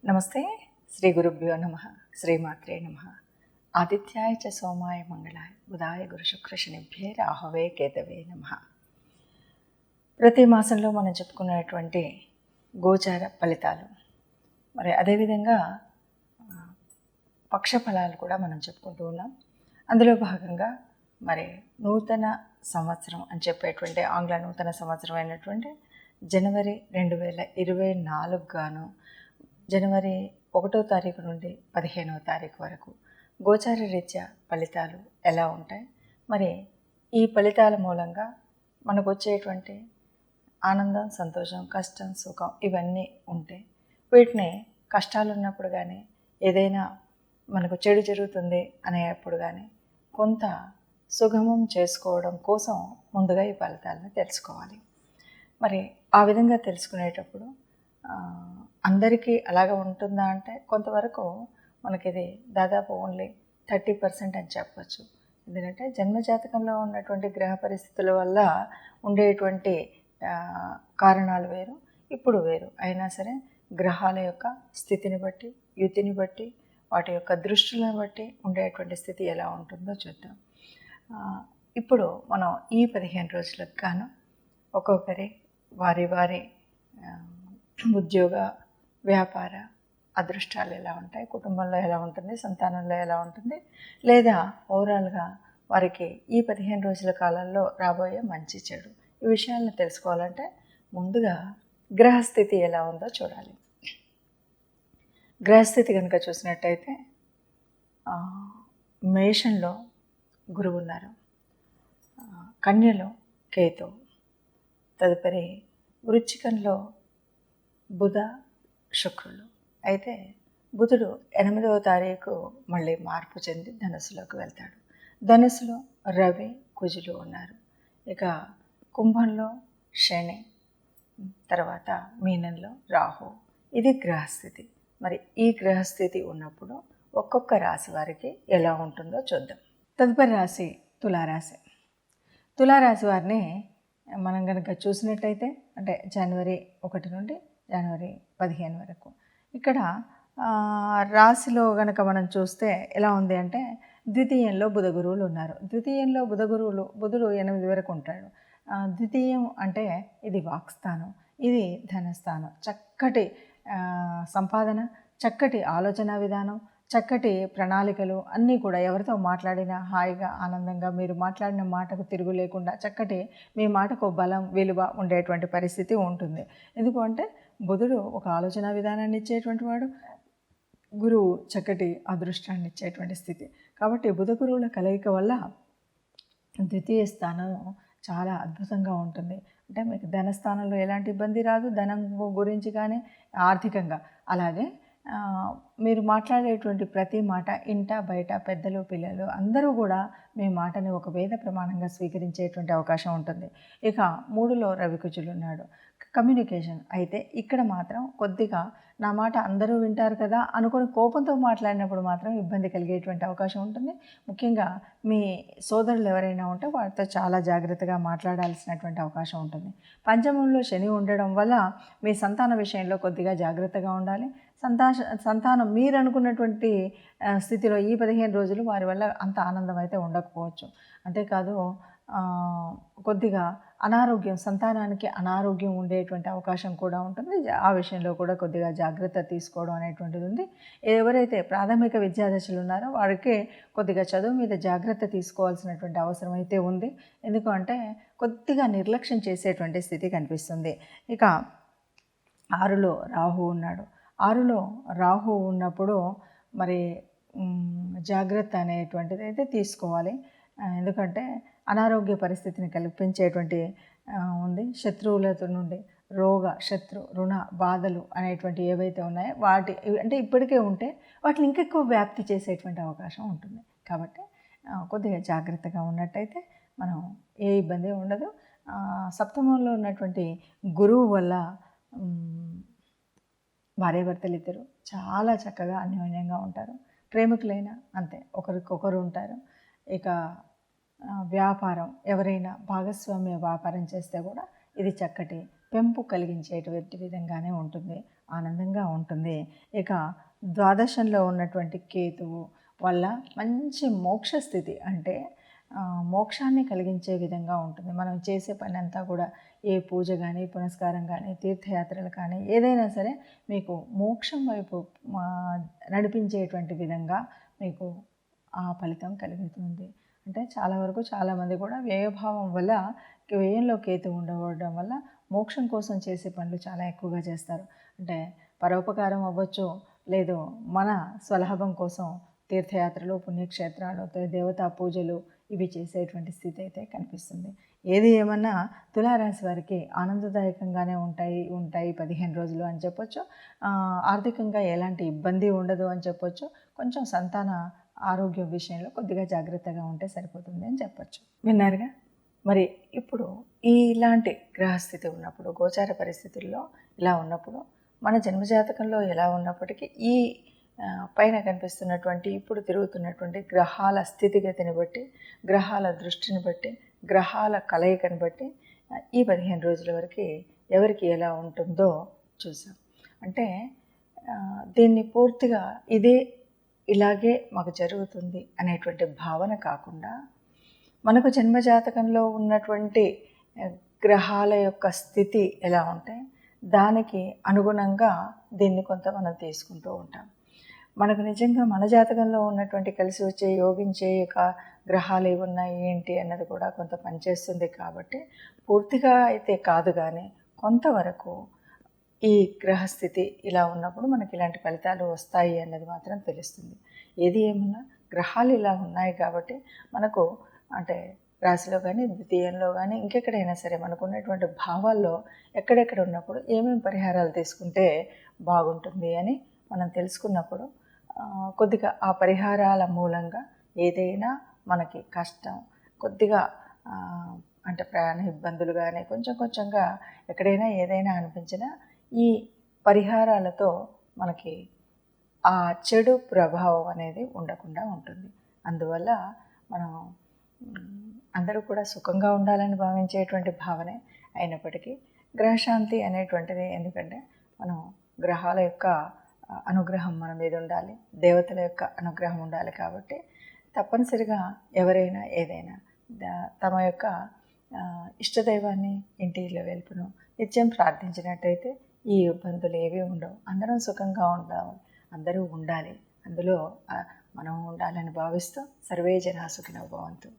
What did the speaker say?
నమస్తే. శ్రీ గురుభ్యో నమ. శ్రీమాత్రే నమ. ఆదిత్యాయ చ సోమాయ మంగళాయ బుధాయ గురు శుక్ర శనిభ్యే రాహవే కేతవే నమ. ప్రతి మాసంలో మనం చెప్పుకునేటువంటి గోచార ఫలితాలు, మరి అదేవిధంగా పక్ష ఫలాలు కూడా మనం చెప్పుకుంటూ ఉన్నాం. అందులో భాగంగా మరి నూతన సంవత్సరం అని చెప్పేటువంటి ఆంగ్ల నూతన సంవత్సరం అయినటువంటి జనవరి 2024 గాను జనవరి 1వ తారీఖు నుండి 15వ తారీఖు వరకు గోచార రీత్యా ఫలితాలు ఎలా ఉంటాయి, మరి ఈ ఫలితాల మూలంగా మనకు వచ్చేటువంటి ఆనందం, సంతోషం, కష్టం, సుఖం ఇవన్నీ ఉంటాయి. వీటిని కష్టాలు ఉన్నప్పుడు కానీ, ఏదైనా మనకు చెడు జరుగుతుంది అనేప్పుడు కానీ కొంత సుగమం చేసుకోవడం కోసం ముందుగా ఈ ఫలితాలను తెలుసుకోవాలి. మరి ఆ విధంగా తెలుసుకునేటప్పుడు అందరికీ అలాగ ఉంటుందా అంటే కొంతవరకు మనకి ఇది దాదాపు ఓన్లీ 30% అని చెప్పచ్చు. ఎందుకంటే జన్మజాతకంలో ఉన్నటువంటి గ్రహ పరిస్థితుల వల్ల ఉండేటువంటి కారణాలు వేరు, ఇప్పుడు వేరు. అయినా సరే గ్రహాల యొక్క స్థితిని బట్టి, యుతిని బట్టి, వాటి యొక్క దృష్టిని బట్టి ఉండేటువంటి స్థితి ఎలా ఉంటుందో చూద్దాం. ఇప్పుడు మనం ఈ 15 రోజులకు గాను ఒక్కొక్కరి వారి ఉద్యోగ, వ్యాపార అదృష్టాలు ఎలా ఉంటాయి, కుటుంబంలో ఎలా ఉంటుంది, సంతానంలో ఎలా ఉంటుంది, లేదా ఓవరాల్గా వారికి ఈ 15 రోజుల కాలంలో రాబోయే మంచి చెడు ఈ విషయాలను తెలుసుకోవాలంటే ముందుగా గ్రహస్థితి ఎలా ఉందో చూడాలి. గ్రహస్థితి కనుక చూసినట్టయితే మేషంలో గురువు ఉన్నారు, కన్యలో కేతు, తదుపరి వృశ్చికంలో బుధ, శుక్రులు. అయితే బుధుడు 8వ తారీఖు మళ్ళీ మార్పు చెంది ధనుసులోకి వెళ్తాడు. ధనుసులో రవి, కుజులు ఉన్నారు. ఇక కుంభంలో శని, తర్వాత మీనంలో రాహు. ఇది గ్రహస్థితి. మరి ఈ గ్రహస్థితి ఉన్నప్పుడు ఒక్కొక్క రాశి వారికి ఎలా ఉంటుందో చూద్దాం. తదుపరి రాశి తులారాశి. తులారాశి వారిని మనం కనుక చూసినట్టయితే అంటే జనవరి 1 నుండి జనవరి 15 వరకు ఇక్కడ రాశిలో కనుక మనం చూస్తే ఎలా ఉంది అంటే ద్వితీయంలో బుధ గురువులు ఉన్నారు. ద్వితీయంలో బుధుడు 8 వరకు ఉంటాడు. ద్వితీయం అంటే ఇది వాక్స్థానం, ఇది ధనస్థానం. చక్కటి సంపాదన, చక్కటి ఆలోచన విధానం, చక్కటి ప్రణాళికలు అన్నీ కూడా ఎవరితో మాట్లాడినా హాయిగా ఆనందంగా మీరు మాట్లాడిన మాటకు తిరుగు లేకుండా చక్కటి మీ మాటకు బలం, విలువ ఉండేటువంటి పరిస్థితి ఉంటుంది. ఎందుకంటే బుధుడు ఒక ఆలోచన విధానాన్ని ఇచ్చేటువంటి వాడు, గురువు చక్కటి అదృష్టాన్ని ఇచ్చేటువంటి స్థితి. కాబట్టి బుధ గురువుల కలయిక వల్ల ద్వితీయ స్థానం చాలా అద్భుతంగా ఉంటుంది. అంటే మీకు ధనస్థానంలో ఎలాంటి ఇబ్బంది రాదు, ధనం గురించి కానీ ఆర్థికంగా. అలాగే మీరు మాట్లాడేటువంటి ప్రతి మాట ఇంట బయట పెద్దలు, పిల్లలు అందరూ కూడా మీ మాటని ఒక వేద ప్రమాణంగా స్వీకరించేటువంటి అవకాశం ఉంటుంది. ఇక 3లో రవి, కుజులు ఉన్నాడు. కమ్యూనికేషన్ అయితే ఇక్కడ మాత్రం కొద్దిగా నా మాట అందరూ వింటారు కదా అనుకుని కోపంతో మాట్లాడినప్పుడు మాత్రం ఇబ్బంది కలిగేటువంటి అవకాశం ఉంటుంది. ముఖ్యంగా మీ సోదరులు ఎవరైనా ఉంటే వారితో చాలా జాగ్రత్తగా మాట్లాడాల్సినటువంటి అవకాశం ఉంటుంది. పంచమంలో శని ఉండడం వల్ల మీ సంతాన విషయంలో కొద్దిగా జాగ్రత్తగా ఉండాలి. సంతానం మీరు అనుకున్నటువంటి స్థితిలో ఈ 15 రోజులు వారి వల్ల అంత ఆనందం అయితే ఉండకపోవచ్చు. అంతేకాదు కొద్దిగా అనారోగ్యం, సంతానానికి అనారోగ్యం ఉండేటువంటి అవకాశం కూడా ఉంటుంది. ఆ విషయంలో కూడా కొద్దిగా జాగ్రత్త తీసుకోవడం అనేటువంటిది ఉంది. ఎవరైతే ప్రాథమిక విద్యాదశలు ఉన్నారో వారికి కొద్దిగా చదువు మీద జాగ్రత్త తీసుకోవాల్సినటువంటి అవసరం అయితే ఉంది. ఎందుకంటే కొద్దిగా నిర్లక్ష్యం చేసేటువంటి స్థితి కనిపిస్తుంది. ఇక 6లో రాహు ఉన్నాడు. 6లో రాహు ఉన్నప్పుడు మరి జాగ్రత్త అనేటువంటిది అయితే తీసుకోవాలి. ఎందుకంటే అనారోగ్య పరిస్థితిని కల్పించేటువంటి ఉంది. శత్రువులతో నుండి రోగ, శత్రు, రుణ బాధలు అనేటువంటి ఏవైతే ఉన్నాయో వాటి అంటే ఇప్పటికే ఉంటే వాటిని ఇంకెక్కువ వ్యాప్తి చేసేటువంటి అవకాశం ఉంటుంది. కాబట్టి కొద్దిగా జాగ్రత్తగా ఉన్నట్టయితే మనం ఏ ఇబ్బంది ఉండదు. సప్తమంలో ఉన్నటువంటి గురువు వల్ల భార్యాభర్తలు ఇద్దరు చాలా చక్కగా అన్యోన్యంగా ఉంటారు. ప్రేమికులైనా అంతే, ఒకరికొకరు ఉంటారు. ఇక వ్యాపారం ఎవరైనా భాగస్వామ్య వ్యాపారం చేస్తే కూడా ఇది చక్కటి పెంపు కలిగించేటువంటి విధంగానే ఉంటుంది. ఆనందంగా ఉంటుంది. ఇక ద్వాదశంలో ఉన్నటువంటి కేతువు వల్ల మంచి మోక్ష స్థితి, అంటే మోక్షాన్ని కలిగించే విధంగా ఉంటుంది. మనం చేసే పని అంతా కూడా ఏ పూజ కానీ, పునస్కారం కానీ, తీర్థయాత్రలు కానీ ఏదైనా సరే మీకు మోక్షం వైపు నడిపించేటువంటి విధంగా మీకు ఆ ఫలితం కలుగుతుంది. అంటే చాలా వరకు చాలామంది కూడా వ్యయభావం వల్ల, వ్యయంలో కేతు ఉండవడం వల్ల మోక్షం కోసం చేసే పనులు చాలా ఎక్కువగా చేస్తారు. అంటే పరోపకారం అవ్వచ్చు, లేదు మన స్వలాభం కోసం తీర్థయాత్రలు, పుణ్యక్షేత్రాలు, దేవతా పూజలు ఇవి చేసేటువంటి స్థితి అయితే కనిపిస్తుంది. ఏది ఏమన్నా తులారాశి వారికి ఆనందదాయకంగానే ఉంటాయి 15 రోజులు అని చెప్పొచ్చు. ఆర్థికంగా ఎలాంటి ఇబ్బంది ఉండదు అని చెప్పొచ్చు. కొంచెం సంతాన ఆరోగ్యం విషయంలో కొద్దిగా జాగ్రత్తగా ఉంటే సరిపోతుంది అని చెప్పొచ్చు. విన్నారుగా? మరి ఇప్పుడు ఇలాంటి గ్రహస్థితి ఉన్నప్పుడు, గోచార పరిస్థితుల్లో ఇలా ఉన్నప్పుడు, మన జన్మజాతకంలో ఎలా ఉన్నప్పటికీ ఈ పైన కనిపిస్తున్నటువంటి ఇప్పుడు తిరుగుతున్నటువంటి గ్రహాల స్థితిగతిని బట్టి, గ్రహాల దృష్టిని బట్టి, గ్రహాల కలయికను బట్టి ఈ 15 రోజుల వరకు ఎవరికి ఎలా ఉంటుందో చూసాం. అంటే దీన్ని పూర్తిగా ఇలాగే మాకు జరుగుతుంది అనేటువంటి భావన కాకుండా, మనకు జన్మజాతకంలో ఉన్నటువంటి గ్రహాల యొక్క స్థితి ఎలా ఉంటే దానికి అనుగుణంగా దీన్ని కొంత మనం తీసుకుంటూ ఉంటాం. మనకు నిజంగా మన జాతకంలో ఉన్నటువంటి కలిసి వచ్చే యోగించే గ్రహాలు ఏవి ఉన్నాయి ఏంటి అన్నది కూడా కొంత పనిచేస్తుంది. కాబట్టి పూర్తిగా అయితే కాదు, కానీ కొంతవరకు ఈ గ్రహస్థితి ఇలా ఉన్నప్పుడు మనకి ఇలాంటి ఫలితాలు వస్తాయి అన్నది మాత్రం తెలుస్తుంది. ఏది ఏమన్నా గ్రహాలు ఇలా ఉన్నాయి కాబట్టి మనకు, అంటే రాశిలో కానీ, ద్వితీయంలో కానీ, ఇంకెక్కడైనా సరే మనకు ఉన్నటువంటి భావాల్లో ఎక్కడెక్కడ ఉన్నప్పుడు ఏమేమి పరిహారాలు తీసుకుంటే బాగుంటుంది అని మనం తెలుసుకున్నప్పుడు కొద్దిగా ఆ పరిహారాల మూలంగా ఏదైనా మనకి కష్టం, కొద్దిగా అంటే ప్రయాణ ఇబ్బందులు కానీ కొంచెంగా ఎక్కడైనా ఏదైనా అనిపించినా ఈ పరిహారాలతో మనకి ఆ చెడు ప్రభావం అనేది ఉండకుండా ఉంటుంది. అందువల్ల మనం అందరూ కూడా సుఖంగా ఉండాలని భావించేటువంటి భావనే అయినప్పటికీ గ్రహశాంతి అనేటువంటిది, ఎందుకంటే మనం గ్రహాల యొక్క అనుగ్రహం మన మీద ఉండాలి, దేవతల యొక్క అనుగ్రహం ఉండాలి. కాబట్టి తప్పనిసరిగా ఎవరైనా ఏదైనా తమ యొక్క ఇష్టదైవాన్ని ఇంటిలో వెలుపును నిత్యం ప్రార్థించినట్టయితే ఈ ఇబ్బందులు ఏవి ఉండవు. అందరం సుఖంగా ఉండాలి, అందరూ ఉండాలి, అందులో మనం ఉండాలని భావిస్తూ సర్వే జనా సుఖినో భవంతు.